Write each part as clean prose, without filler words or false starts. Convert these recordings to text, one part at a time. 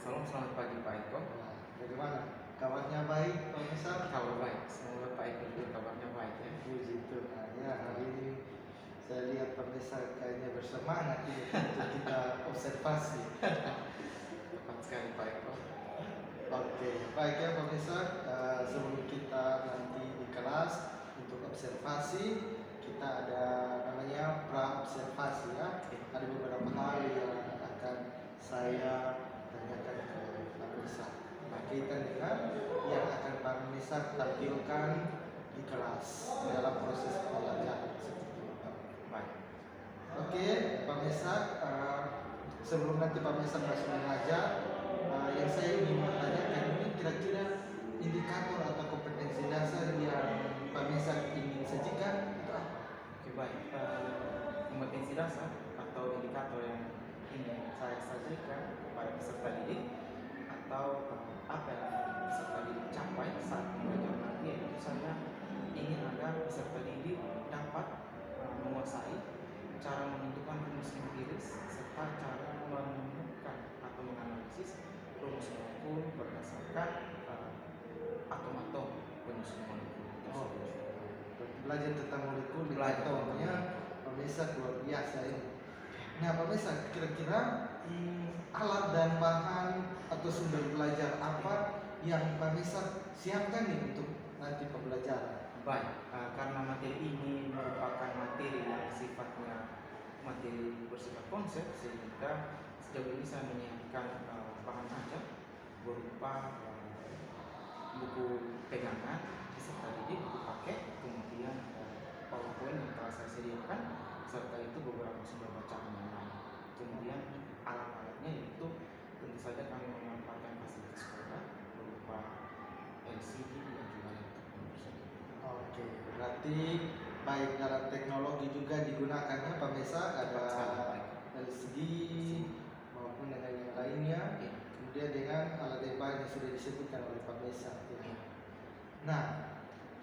Selamat pagi Pak Eko. Nah, bagaimana? Kabarnya baik, Pak Misal? Kabar baik, semoga Pak Eko juga kabarnya baik ya. Puji Tuhan. Ya, hari ini saya lihat Pak Misal kayaknya bersemangat ini untuk kita observasi. Tepat sekali Pak Eko. Oke, baik ya Pak Misal. Sebelum kita nanti di kelas untuk observasi, kita ada namanya pra-observasi ya. Ada beberapa hal yang akan saya tanyakan ke Pak Misal. Berkaitan dengan yang akan Pak Misal tampilkan di kelas dalam proses pembelajaran seperti itu. Baik. Oke, Pak Misal, sebelum nanti Pak Misal langsung mengajar, yang saya ingin bertanyakan ini kira-kira indikator atau kompetensi dasar yang Pak Misal ingin sajikan itu apa? Oke baik. Kompetensi dasar atau indikator yang ingin saya sajikan kepada peserta didik atau apa yang peserta didik capai saat belajar nanti, yaitu saya ingin agar peserta didik dapat menguasai cara menentukan rumus empiris serta cara menemukan atau menganalisis rumus molekul berdasarkan atom-atom penyusun molekul tersebut. Belajar tentang molekul di Belajar atomnya Pak Misal luar biasa ini. Nah, Pak Misal, kira-kira alat dan bahan atau sumber belajar apa yang Pak Misal siapkan nih untuk nanti pembelajaran? Baik, karena materi ini merupakan materi yang sifatnya materi bersifat konsep, sehingga sejauh ini saya menyiapkan bahan ajar berupa buku pegangan peserta didik, buku paket, kemudian PowerPoint yang telah saya sediakan, serta itu beberapa sumber bacaan yang lain. Kemudian alat-alatnya yaitu tentu saja kami memanfaatkan fasilitas sekolah berupa LCD dan juga laptop. Oke, berarti baik dalam teknologi juga digunakannya Pak Misal, ada LCD maupun dengan yang lainnya, kemudian dengan alat yang sudah disebutkan oleh Pak Misal. Ya. Nah,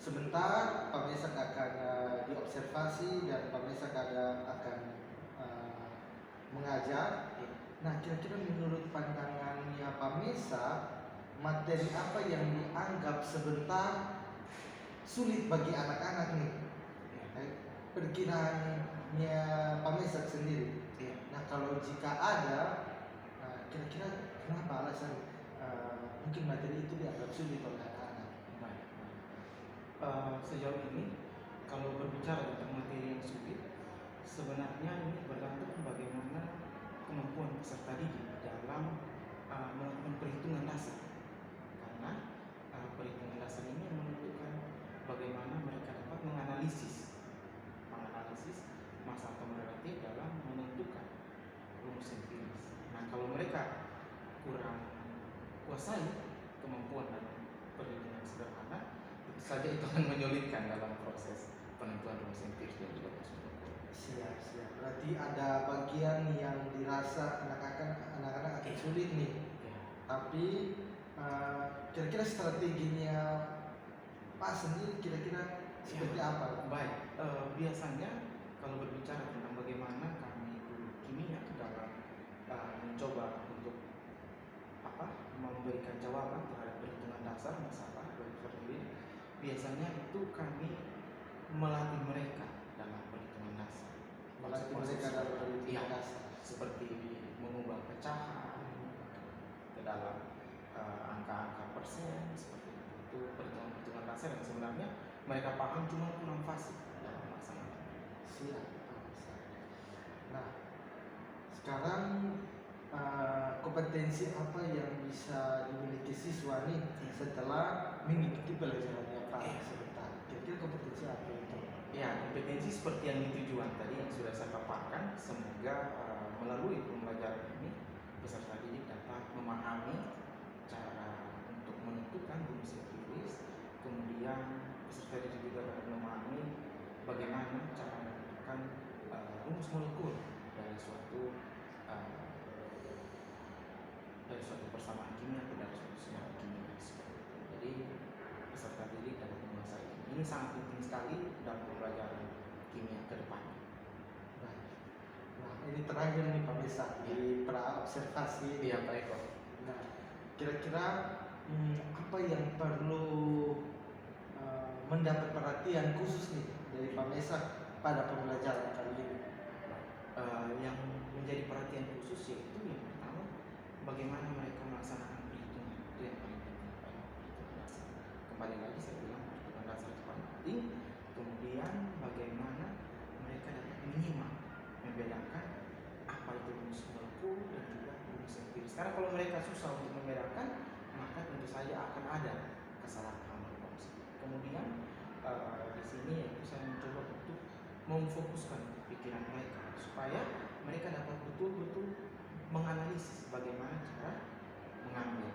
sebentar Pak Misal akan diobservasi dan Pak Misal akan mengajar. Nah, kira-kira menurut pandangannya Pak Misal, materi apa yang dianggap sebentar sulit bagi anak-anak nih? Perkiraannya Pak Misal sendiri. Nah, kalau jika ada, kira-kira kenapa alasan mungkin materi itu dianggap sulit oleh anak-anak? Sejauh ini kalau berbicara tentang materi yang sulit, sebenarnya ini bergantung bagaimana kemampuan peserta didik dalam melakukan perhitungan dasar. Karena perhitungan dasar ini menentukan bagaimana mereka dapat menganalisis masa atau relatif dalam menentukan rumus empiris. Nah, kalau mereka kurang kuasai kemampuan dalam perhitungan sederhana, tentu saja itu akan menyulitkan dalam proses penentuan rumus empiris dan juga rumus molekul. Siap. Berarti ada bagian yang dirasa anak-anak akan sulit nih. Tapi kira-kira strateginya Pak sendiri kira-kira seperti apa? Baik, biasanya kalau berbicara tentang bagaimana kami guru kimia dalam mencoba untuk memberikan jawaban terhadap perhitungan dasar masalah bagi peserta didik, biasanya itu kami melatih mereka dalam perhitungan dasar. Melatih mereka dalam perhitungan dasar, seperti mengubah pecahan ke dalam angka-angka persen, seperti itu perhitungan dasar yang sebenarnya mereka paham, cuma kurang fasih dalam melaksanakan. Siap. Nah, sekarang kompetensi apa yang bisa dimiliki siswa nih setelah mengikuti pelajarannya Pak sebentar? Kira-kira kompetensi apa itu? Ya, kompetensi seperti yang ditujuan tadi yang sudah saya paparkan, semoga melalui pembelajaran ini peserta didik dapat memahami cara untuk menentukan rumus empiris, kemudian peserta didik juga dapat memahami bagaimana cara menentukan rumus molekul dari suatu persamaan kimia atau dari suatu senyawa kimia. Jadi peserta didik dapat menguasai ini sangat penting sekali dalam pembelajaran kimia ke depan. Nah, ini terakhir nih Pak Misal di pra observasi. Iya Pak Eko. Nah, kira-kira apa yang perlu mendapat perhatian khusus nih dari Pak Mesak pada pembelajaran kali ini? Yang menjadi perhatian khusus yaitu yang pertama, bagaimana mereka melaksanakan perhitungan, itu yang paling penting. Kembali lagi saya bilang perhitungan dasar itu paling penting. Kemudian bagaimana mereka dapat menyimak, membedakan apa itu rumus baku dan juga rumus empiris. Karena kalau mereka susah untuk membedakan, maka tentu saja akan ada kesalahan berfungsi. Kemudian di sini yaitu saya mencoba untuk memfokuskan pikiran mereka supaya mereka dapat betul-betul menganalisis bagaimana cara mengambil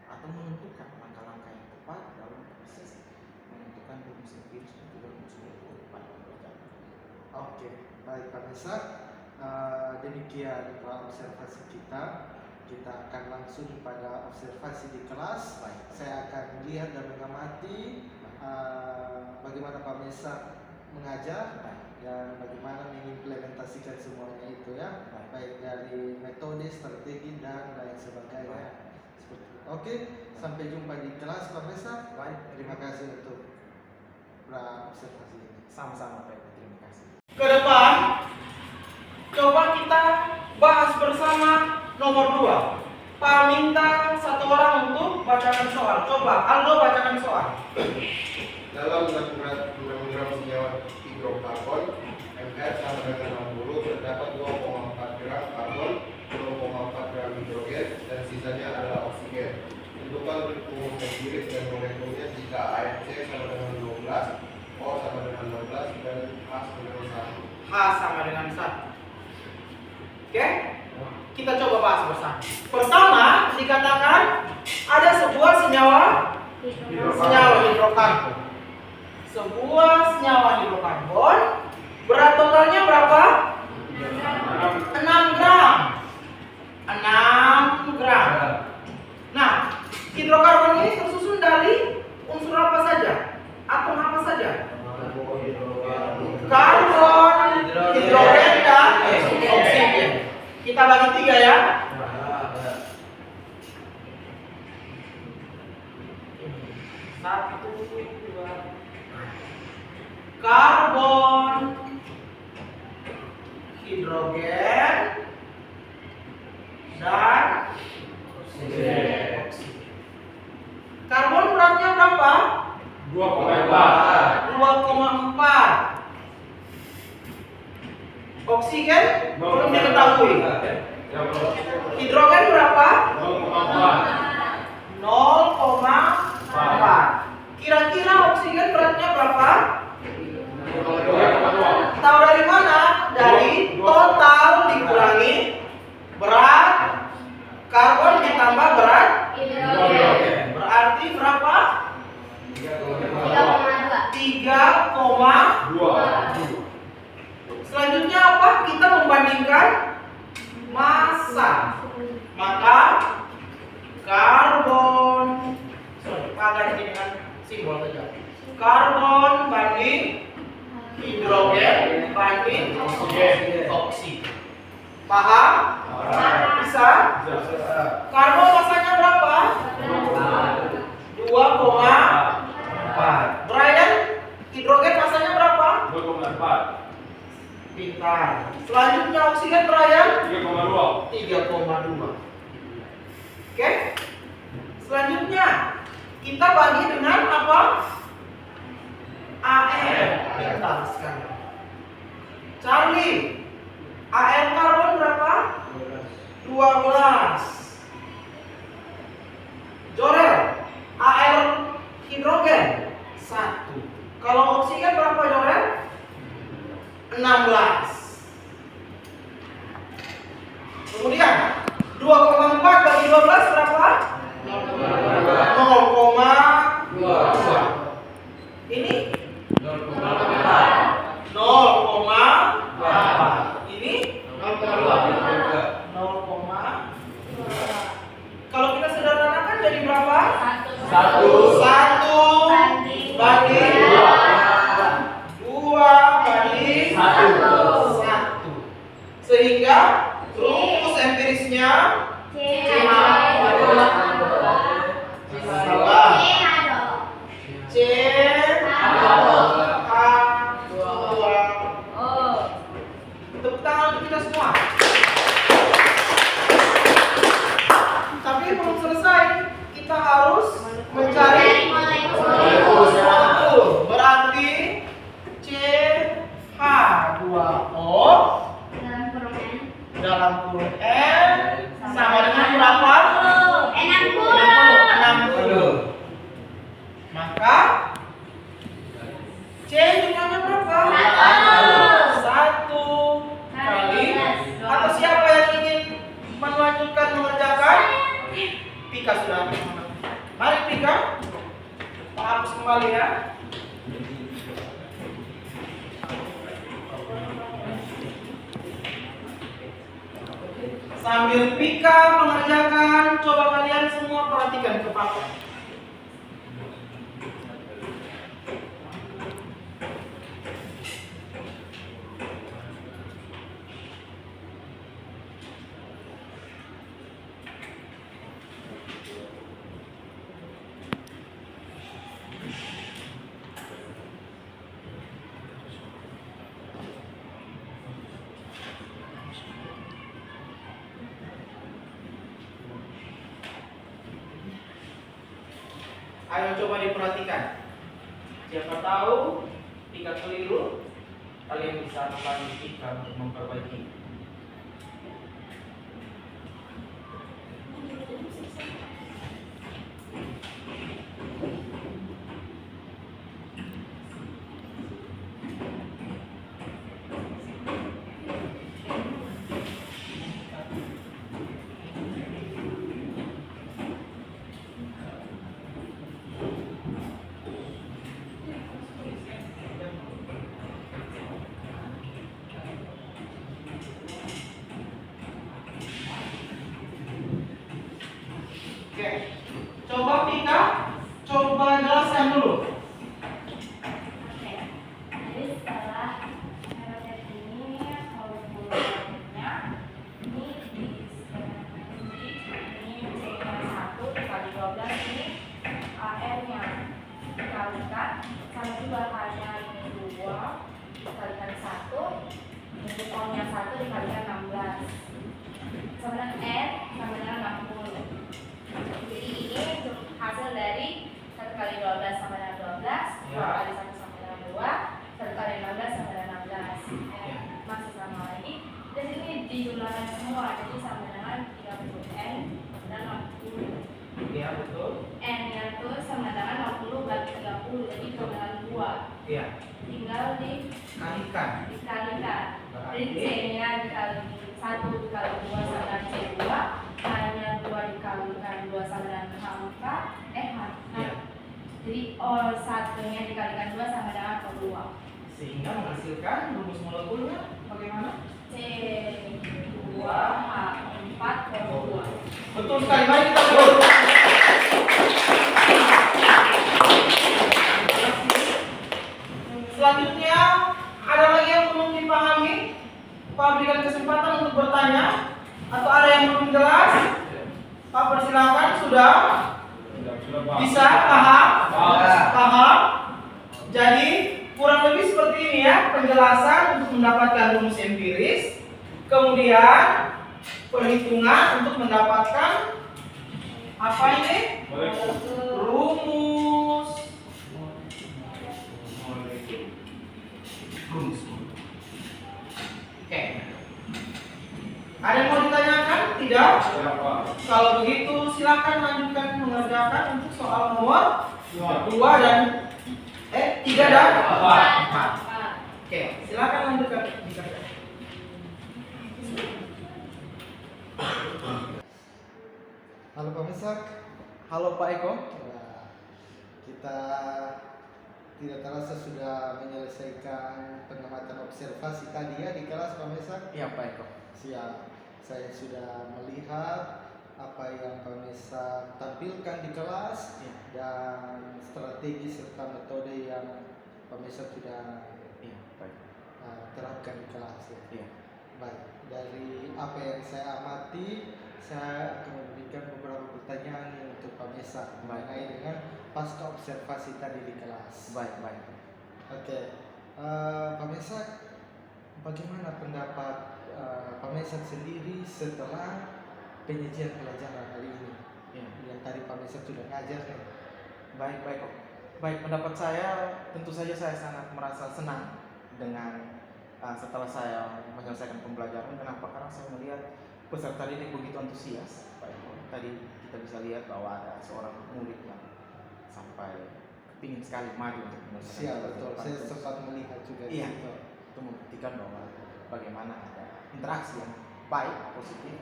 atau menentukan langkah-langkah yang tepat dalam proses menentukan rumus empiris dan juga rumus baku pada pembelajaran. Oke, baik Pak Mesak. Demikian observasi kita. Kita akan langsung pada observasi di kelas. Baik. Saya akan melihat dan mengamati bagaimana Pak Mesak mengajar dan bagaimana mengimplementasikan semuanya itu ya, baik dari metode, strategi dan lain sebagainya. Seperti itu. Oke, sampai jumpa di kelas Pak Mesak. Baik. Terima kasih untuk observasi ini. Sama-sama Pak. Terima kasih. Ke depan, coba kita bahas bersama nomor 2. Pak minta satu orang untuk bacakan soal. Coba Aldo bacakan soal. Dalam 6 gram senyawa hidrokarbon, MR sama dengan 60, terdapat 2,4 gram karbon, 0,4 gram hidrogen, dan sisanya adalah oksigen. Tentukan rumus empiris dan molekulnya jika AFC sama dengan 12, O sama dengan 16, dan H sama dengan 1. H sama dengan 1. Oke? Kita coba bahas bersama. Pertama, dikatakan ada sebuah senyawa hidrokarbon. Sebuah senyawa hidrokarbon berat totalnya berapa? 6 gram. 6 gram. Nah, hidrokarbon ini tersusun dari unsur apa saja? Atom apa saja? Karbon, hidrogen, dan oksigen. Kita bagi 3 ya. Satu, dua. Karbon, hidrogen, dan oksigen. Karbon beratnya berapa? 2,4. 2,4. Oksigen belum diketahui. Hidrogen berapa? 0,4. Kira-kira oksigen beratnya berapa? Tahu dari mana? Dari total dikurangi berat karbon ditambah berat hidrogen. Berarti berapa? 3,2. Selanjutnya apa? Kita membandingkan massa. Maka karbon, ganti dengan simbol saja. Karbon banding hidrogen banding oksigen. Paham? Bisa? Karbon massanya berapa? 2,4. Brian, hidrogen massanya berapa? 2,4. Pintar. Selanjutnya oksigen Brian 3,2. 3,2. Oke? Selanjutnya kita bagi dengan apa? AR. Pintar sekali. Charlie, AR karbon berapa? 12. Jorel, AR hidrogen 1. Kalau oksigen berapa Jorel? 16. Kemudian 2,4 bagi 12 berapa? 0,2. Ini 0,4. Ini 0,2. Kalau kita sederhanakan jadi berapa? 1 banding 2 banding 1. Sehingga rumus empirisnya C H2O. Tepuk tangan untuk kita semua. Tapi belum selesai. Kita harus mencari molekul. Berarti C H2O dalam kurung N sama dengan berapa? 60. Maka C jumlahnya berapa? 1 kali. Atau siapa yang ingin melanjutkan mengerjakan? Pika sudah. Mari Pika. Pak hapus kembali ya. Sambil Pika mengerjakan, coba kalian semua perhatikan ke Papa. Ayo coba diperhatikan. Siapa tahu Pika keliru, kalian bisa membantu Pika untuk memperbaiki. Oke, coba Pika, coba jelaskan dulu. Jadi setelah meroket ini formulanya ini ini C-1 dikali 12 ini AR-nya dikalikan sama juga H-nya ini 2 dikalikan 1 untuk O-nya 1 dikalikan 16 sama dengan N sama dengan 60. Jadi ini hasil dari 1 kali 12 sama dengan 12, 2 kali 1 sama dengan 2, 1 kali 16 sama dengan 16. Masih sama lagi. Dan ini dijumlahkan semua, jadi sama dengan 30N dan 60. Iya betul. N-nya itu sama dengan 60 bagi 30, jadi sama dengan 2. Iya. Tinggal Kalikan. dikalikan. Jadi Berarti C-nya dikali 1 dikali 2 sama dengan C2, H-nya 2 dikalikan 2 sama dengan H4, H. Iya. Jadi O1-nya dikalikan 2 sama dengan O2. Sehingga menghasilkan rumus molekulnya bagaimana? C2H4O2. Betul sekali. Mari kita lihat. Selanjutnya ada lagi yang belum dipahami? Pak berikan kesempatan untuk bertanya atau ada yang belum jelas? Pak persilakan. Sudah bisa paham? Paham. Jadi kurang lebih seperti ini ya penjelasan untuk mendapatkan rumus empiris, kemudian perhitungan untuk mendapatkan apa ini? Rumus. Oke. Ada yang mau ditanyakan? Tidak? Kalau begitu silakan lanjutkan mengerjakan untuk soal nomor 2 dan 3 dan 4. Oke, silakan lanjutkan dikerjakan. Halo Pak Mesak. Halo Pak Eko. Nah, kita tidak terasa sudah menyelesaikan pengamatan observasi tadi ya di kelas Pak Mesak. Iya Pak Eko. Siap. Saya sudah melihat apa yang Pak Mesak tampilkan di kelas dan strategi serta metode yang Pak Mesak sudah Iya Pak Eko. terapkan di kelas ya. Iya. Baik, dari apa yang saya amati, saya akan memberikan beberapa pertanyaan nih untuk Pak Mesa mengenai dengan pasca observasi tadi di kelas. Baik, baik. Oke, Pak Mesa, bagaimana pendapat Pak Mesa sendiri setelah penyajian pelajaran hari ini? Ya. Yang tadi Pak Mesa sudah ngajar nih. Baik, baik kok. Baik, pendapat saya tentu saja saya sangat merasa senang dengan setelah saya menyelesaikan pembelajaran. Kenapa? Karena saya melihat peserta didik begitu antusias. Baik, tadi kita bisa lihat bahwa ada seorang murid yang sampai ingin sekali maju untuk menyelesaikan Siap, betul. pelajaran. Saya sempat melihat juga di Iya. situ. Itu membuktikan bahwa bagaimana ada interaksi yang baik, positif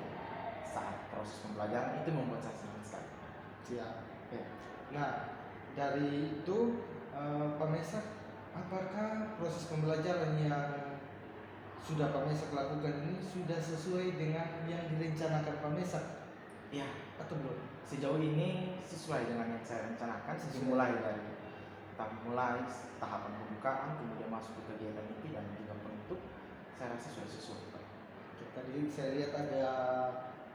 saat proses pembelajaran. Itu membuat saya senang sekali. Siap. Ya. Nah, dari itu Pak Mesa, apakah proses pembelajaran yang sudah Pak Mesa lakukan ini sudah sesuai dengan yang direncanakan Pak Mesa Ya, atau belum? sejauh ini sesuai dengan yang saya rencanakan. Dimulai dari tahapan pembukaan, kemudian masuk ke kegiatan inti dan juga penutup. Saya rasa sudah sesuai. Pak. Oke, tadi saya lihat ada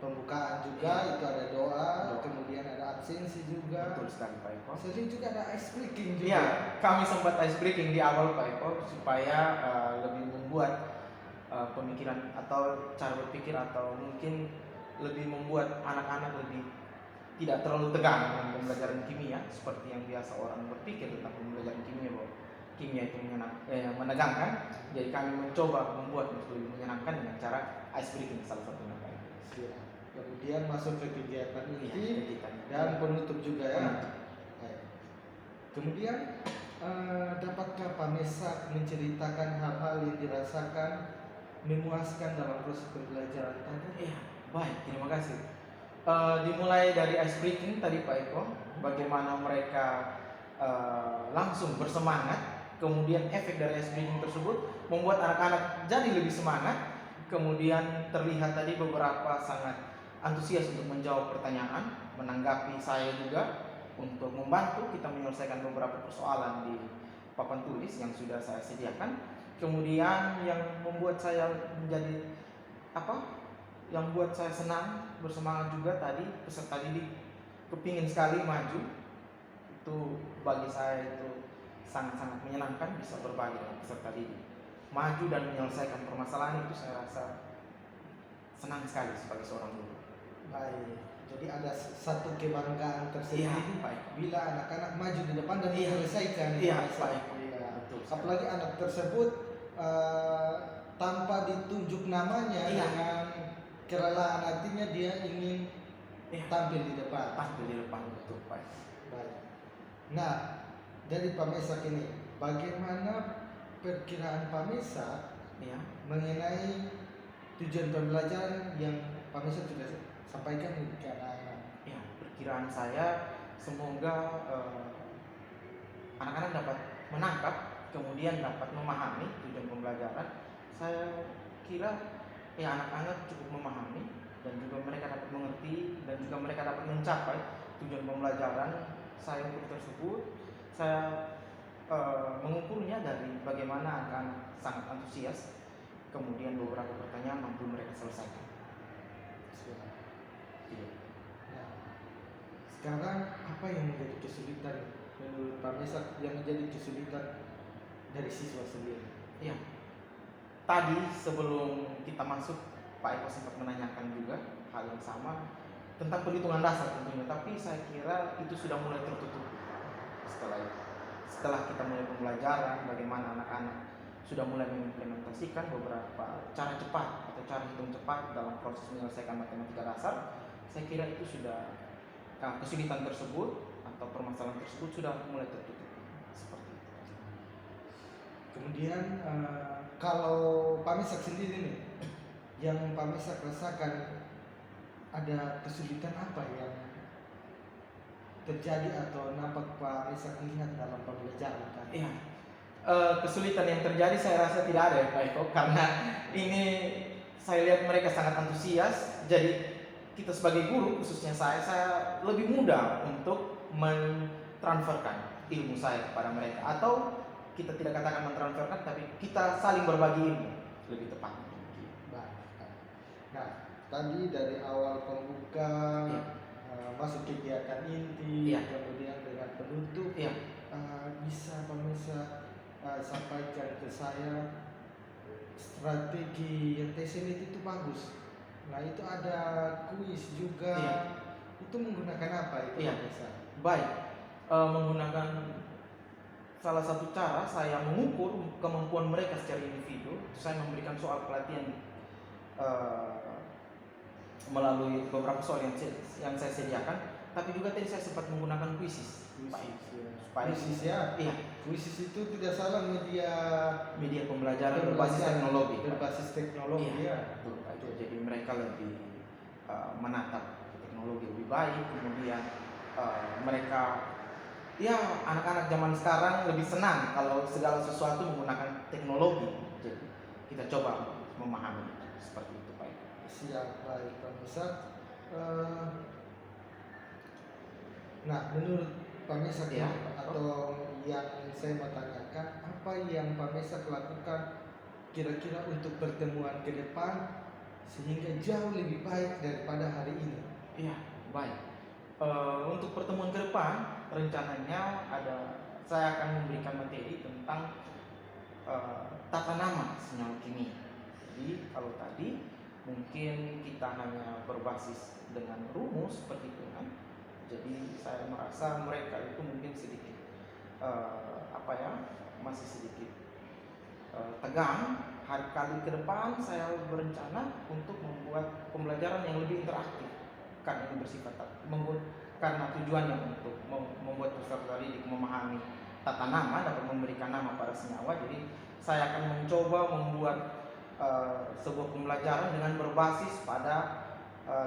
pembukaan juga, Iya. itu ada doa, Doa. kemudian ada absensi juga. Betul sekali Pak Eko. Saya lihat juga ada ice breaking juga. Iya, kami sempat ice breaking di awal Pak Eko supaya lebih membuat pemikiran atau cara berpikir atau mungkin lebih membuat anak-anak lebih tidak terlalu tegang dengan pembelajaran kimia seperti yang biasa orang berpikir tentang pembelajaran kimia bahwa kimia itu menegangkan. Jadi kami mencoba membuat lebih menyenangkan dengan cara ice breaking salah satunya Pak Eko. Siap. Kemudian masuk ke kegiatan Iya, inti kegiatan inti. dan penutup juga ya. Penutup. Baik. Kemudian dapatkah Pak Mesa menceritakan hal-hal yang dirasakan memuaskan dalam proses pembelajaran tadi? Iya, baik, terima kasih. Dimulai dari ice breaking tadi Pak Eko, bagaimana mereka langsung bersemangat, kemudian efek dari ice breaking tersebut membuat anak-anak jadi lebih semangat, kemudian terlihat tadi beberapa sangat antusias untuk menjawab pertanyaan, menanggapi saya juga untuk membantu kita menyelesaikan beberapa persoalan di papan tulis yang sudah saya sediakan. Kemudian yang membuat saya menjadi yang buat saya senang, bersemangat juga tadi peserta didik kepingin sekali maju. Itu bagi saya itu sangat-sangat menyenangkan bisa berbagi dengan peserta didik. Maju dan menyelesaikan permasalahan itu saya rasa senang sekali sebagai seorang guru. Baik. Jadi ada satu kebanggaan tersendiri Iya, baik. bila anak-anak maju di depan dan Iya. menyelesaikan. Iya, Pak Mesa. baik. Iya. Betul. Apalagi anak tersebut tanpa ditunjuk namanya Iya. dengan kerelaan hatinya dia ingin Iya. tampil di depan. Tampil di depan betul Pak. Baik. Nah, dari Pak Mesa ini, bagaimana perkiraan Pak Mesa Iya. mengenai tujuan pembelajaran yang Pak Mesa sudah sampaikan ke anak-anak? Ya, perkiraan saya semoga anak-anak dapat menangkap, kemudian dapat memahami tujuan pembelajaran. Saya kira anak-anak cukup memahami dan juga mereka dapat mengerti dan juga mereka dapat mencapai tujuan pembelajaran saya tersebut. Saya mengukurnya dari bagaimana anak-anak sangat antusias, kemudian beberapa pertanyaan mampu mereka selesaikan. Iya. Nah, sekarang apa yang menjadi kesulitan menurut Pak Mesa yang menjadi kesulitan dari siswa sendiri? Iya. Tadi sebelum kita masuk, Pak Eko sempat menanyakan juga hal yang sama tentang perhitungan dasar tentunya, tapi saya kira itu sudah mulai tertutup setelah kita mulai pembelajaran, bagaimana anak-anak sudah mulai mengimplementasikan beberapa cara cepat atau cara hitung cepat dalam proses menyelesaikan matematika dasar. Saya kira itu sudah kesulitan tersebut atau permasalahan tersebut sudah mulai tertutup seperti itu. Kemudian kalau Pak Mesa sendiri nih, yang Pak Mesa rasakan ada kesulitan apa yang terjadi atau nampak Pak Mesa lihat dalam pembelajaran tadi? Iya. Kesulitan yang terjadi saya rasa tidak ada ya Pak Eko, karena ini saya lihat mereka sangat antusias. Jadi kita sebagai guru, khususnya saya lebih mudah untuk mentransferkan ilmu saya kepada mereka, atau kita tidak katakan mentransferkan, tapi kita saling berbagi ilmu lebih tepat. Baik. Nah, tadi dari awal pembuka, Iya. masuk kegiatan inti, Iya. kemudian dengan penutup, Iya. bisa pemirsa sampaikan ke saya strategi yang TESELIT itu bagus. Nah, itu ada kuis juga. Iya. Itu menggunakan apa itu Iya. pemirsa? Baik, menggunakan salah satu cara saya mengukur kemampuan mereka secara individu. Saya memberikan soal pelatihan melalui beberapa soal yang saya sediakan, tapi juga tadi saya sempat menggunakan kuisis. Kuisis ya. Iya, Kuisis itu tidak salah media media pembelajaran berbasis teknologi. Berbasis teknologi Iya, ya. betul. Itu jadi mereka lebih menatap teknologi lebih baik, kemudian mereka ya anak-anak zaman sekarang lebih senang kalau segala sesuatu menggunakan teknologi. Jadi kita coba memahami seperti itu, Pak. Siap, baik pemirsa. Nah, menurut pemirsa Iya. atau yang saya mau tanyakan, apa yang pemirsa lakukan kira-kira untuk pertemuan ke depan sehingga jauh lebih baik daripada hari ini? Iya, baik. Untuk pertemuan ke depan rencananya saya akan memberikan materi tentang tata nama senyawa kimia. Jadi kalau tadi mungkin kita hanya berbasis dengan rumus perhitungan, jadi saya merasa mereka itu mungkin sedikit masih sedikit tegang. Hari kali ke depan saya berencana untuk membuat pembelajaran yang lebih interaktif, karena ini bersifat karena tujuannya untuk membuat peserta didik memahami tata nama, dapat memberikan nama pada senyawa. Jadi saya akan mencoba membuat sebuah pembelajaran dengan berbasis pada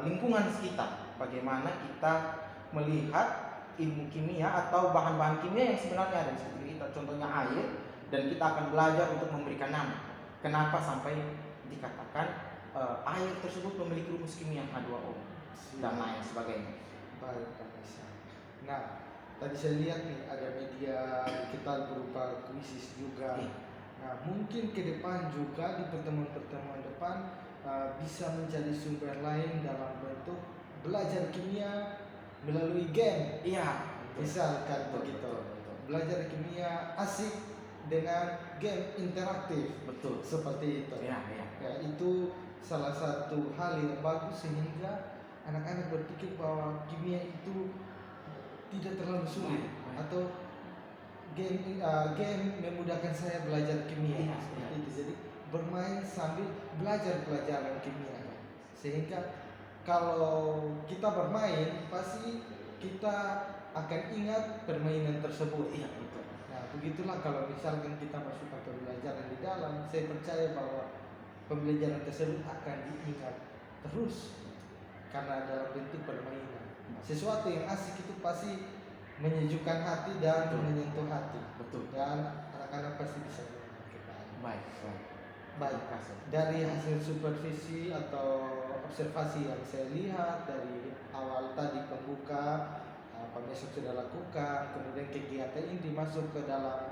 lingkungan sekitar. Bagaimana kita melihat ilmu kimia atau bahan-bahan kimia yang sebenarnya ada di sekitar kita, contohnya air, dan kita akan belajar untuk memberikan nama. Kenapa sampai dikatakan air tersebut memiliki rumus kimia H2O dan lain sebagainya. Baik, pemirsa. Nah, tadi saya lihat nih ada media digital berupa kuisis juga. Iya. Nah, mungkin ke depan juga di pertemuan-pertemuan depan bisa menjadi sumber lain dalam bentuk belajar kimia melalui game. Iya, Misalkan betul, begitu. betul. Belajar kimia asik dengan game interaktif. Betul. Seperti itu. Iya, iya. Ya, itu salah satu hal yang bagus sehingga anak-anak berpikir bahwa kimia itu tidak terlalu sulit atau game memudahkan saya belajar kimia. Iya, Seperti iya. itu. Jadi bermain sambil belajar pelajaran kimia, sehingga kalau kita bermain pasti kita akan ingat permainan tersebut. Iya, betul. Nah, begitulah kalau misalkan kita masukkan pembelajaran di dalam, saya percaya bahwa pembelajaran tersebut akan diingat terus karena dalam bentuk permainan. Sesuatu yang asik itu pasti menyejukkan hati dan Betul. menyentuh hati, Betul. dan anak-anak pasti bisa melakukan. Baik, baik. Baik, Terima kasih. dari hasil supervisi atau observasi yang saya lihat dari awal tadi pembuka, pemirsa sudah lakukan, kemudian kegiatan ini masuk ke dalam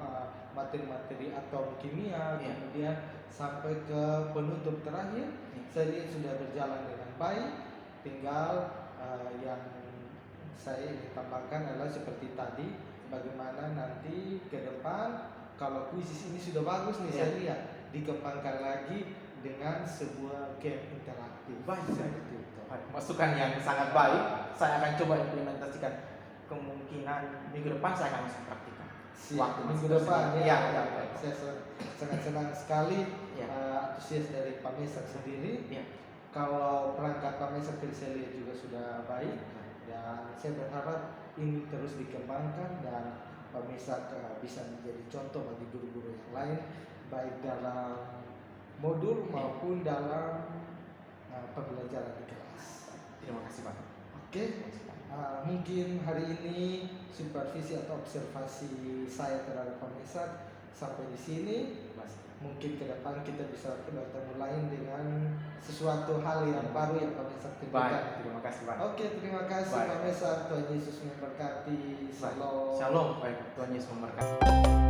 materi-materi atom kimia, Iya. kemudian sampai ke penutup terakhir, saya lihat sudah berjalan dengan baik. Tinggal yang saya ingin tambahkan adalah seperti tadi, bagaimana nanti ke depan kalau kuisis ini sudah bagus nih, Iya. saya lihat dikembangkan lagi dengan sebuah game interaktif. Baik, Seperti itu. Baik, masukan yang sangat baik. Saya akan coba implementasikan. Kemungkinan minggu depan saya akan langsung praktikan. Siap, minggu masih depan tersisa. ya. Iya, iya. Saya sangat senang sekali Iya. antusias dari Pak Mesak sendiri. Iya. Kalau perangkat Pak Mesak tadi saya lihat juga sudah baik, dan saya berharap ini terus dikembangkan dan Pak Mesak bisa menjadi contoh bagi guru-guru yang lain, baik dalam modul maupun dalam pembelajaran di kelas. Terima kasih, Pak. Oke. Mungkin hari ini supervisi atau observasi saya terhadap Pak Mesak sampai di sini. Mungkin ke depan kita bisa bertemu lain dengan sesuatu hal yang baru yang Pak Mesak Baik, tunjukkan. terima kasih, Pak. Oke, terima kasih Baik. Pak Mesak. Tuhan Yesus memberkati. Shalom. Shalom. Baik, Tuhan Yesus memberkati.